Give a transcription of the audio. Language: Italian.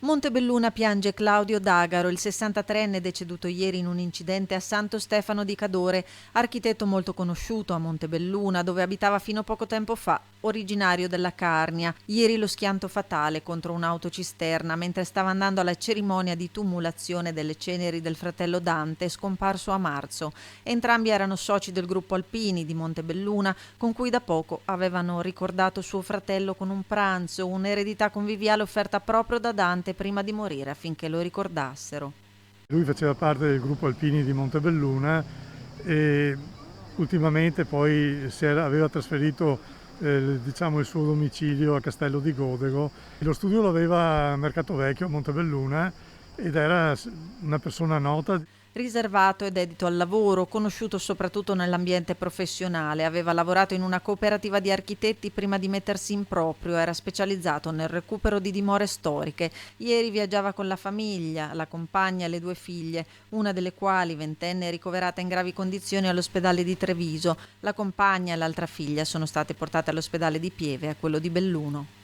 Montebelluna piange Claudio D'Agaro, il 63enne deceduto ieri in un incidente a Santo Stefano di Cadore, architetto molto conosciuto a Montebelluna, dove abitava fino a poco tempo fa, originario della Carnia. Ieri lo schianto fatale contro un'autocisterna mentre stava andando alla cerimonia di tumulazione delle ceneri del fratello Dante, scomparso a marzo. Entrambi erano soci del gruppo Alpini di Montebelluna, con cui da poco avevano ricordato suo fratello con un pranzo, un'eredità conviviale offerta proprio da Dante prima di morire affinché lo ricordassero. Lui faceva parte del gruppo Alpini di Montebelluna e ultimamente poi aveva trasferito il suo domicilio a Castello di Godego. Lo studio lo aveva a Mercato Vecchio a Montebelluna ed era una persona nota. Riservato e dedito al lavoro, conosciuto soprattutto nell'ambiente professionale, aveva lavorato in una cooperativa di architetti prima di mettersi in proprio, era specializzato nel recupero di dimore storiche. Ieri viaggiava con la famiglia, la compagna e le 2 figlie, una delle quali, ventenne, è ricoverata in gravi condizioni all'ospedale di Treviso. La compagna e l'altra figlia sono state portate all'ospedale di Pieve e a quello di Belluno.